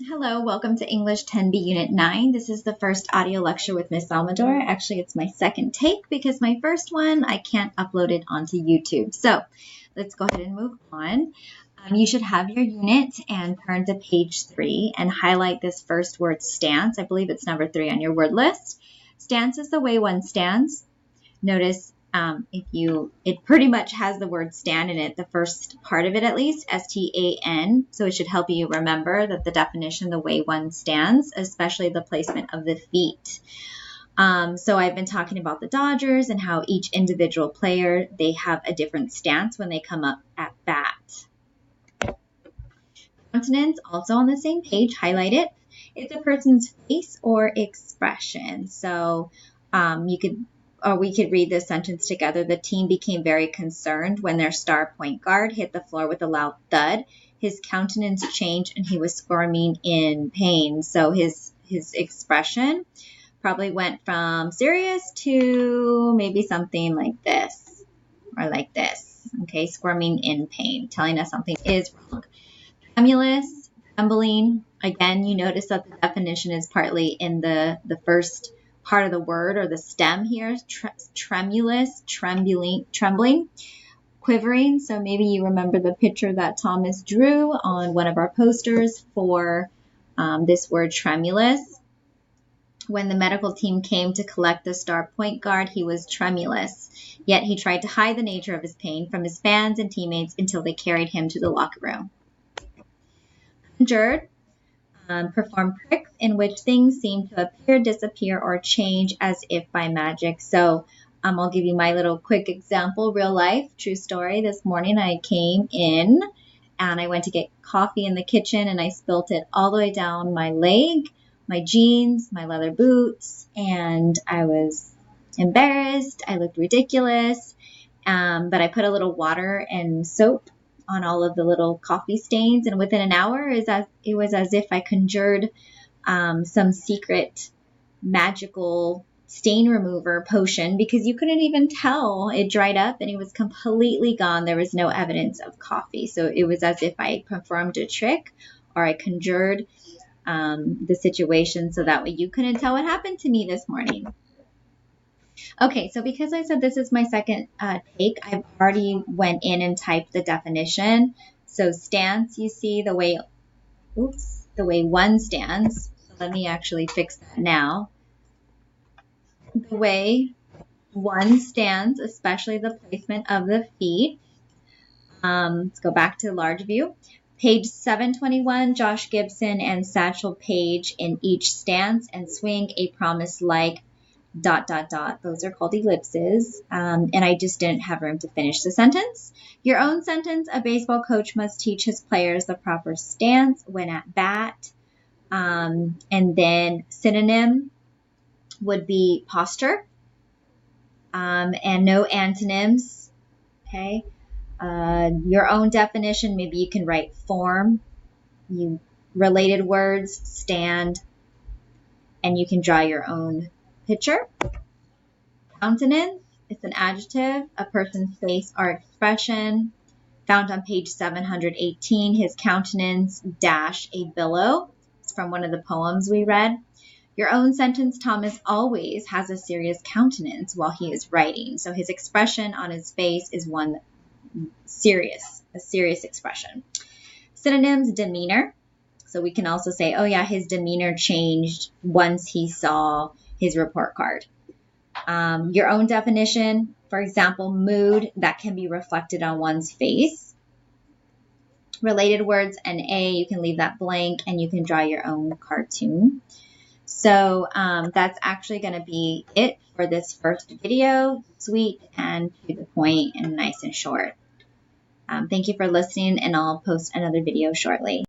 Hello, welcome to English 10B Unit 9. This is the first audio lecture with Miss Amador. Actually, it's my second take because my first one, I can't upload it onto YouTube. So let's go ahead and move on. You should have your unit and turn to page 3 and highlight this first word, stance. I believe it's number 3 on your word list. Stance is the way one stands. Notice it pretty much has the word stand in it, the first part of it at least, S-T-A-N. So it should help you remember that the definition, the way one stands, especially the placement of the feet. So I've been talking about the Dodgers and how each individual player, they have a different stance when they come up at bat. Countenance, also on the same page, highlight it. It's a person's face or expression. So we could read this sentence together. The team became very concerned when their star point guard hit the floor with a loud thud. His countenance changed and he was squirming in pain. So his expression probably went from serious to maybe something like this or like this. Okay, squirming in pain, telling us something is wrong. Tremulous, trembling. Again, you notice that the definition is partly in the first part of the word or the stem here, tremulous, trembling, quivering. So maybe you remember the picture that Thomas drew on one of our posters for this word tremulous. When the medical team came to collect the star point guard, he was tremulous, yet he tried to hide the nature of his pain from his fans and teammates until they carried him to the locker room. Conjured. Perform tricks in which things seem to appear, disappear, or change as if by magic. So I'll give you my little quick example, real life, true story. This morning I came in and I went to get coffee in the kitchen and I spilt it all the way down my leg, my jeans, my leather boots, and I was embarrassed. I looked ridiculous, but I put a little water and soap on all of the little coffee stains, and within an hour it was as if I conjured some secret magical stain remover potion, because you couldn't even tell. It dried up and it was completely gone. There was no evidence of coffee. So it was as if I performed a trick or I conjured the situation so that way you couldn't tell what happened to me this morning. Okay, so because I said this is my second take, I've already went in and typed the definition. So stance, you see the way one stands. So let me actually fix that now. The way one stands, especially the placement of the feet. Let's go back to large view. Page 721, Josh Gibson and Satchel Paige in each stance and swing a promise like ... Those are called ellipses. And I just didn't have room to finish the sentence. Your own sentence, a baseball coach must teach his players the proper stance when at bat. And then synonym would be posture. And no antonyms. Okay. Your own definition, maybe you can write form. Related words, stand. And you can draw your own picture. Countenance, it's an adjective, a person's face or expression. Found on page 718, his countenance dash a billow. It's from one of the poems we read. Your own sentence, Thomas always has a serious countenance while he is writing. So his expression on his face is a serious expression. Synonyms, demeanor. So we can also say, oh yeah, his demeanor changed once he saw his report card. Your own definition, for example, mood, that can be reflected on one's face. Related words, an A, you can leave that blank and you can draw your own cartoon. So that's actually going to be it for this first video. Sweet and to the point and nice and short. Thank you for listening, and I'll post another video shortly.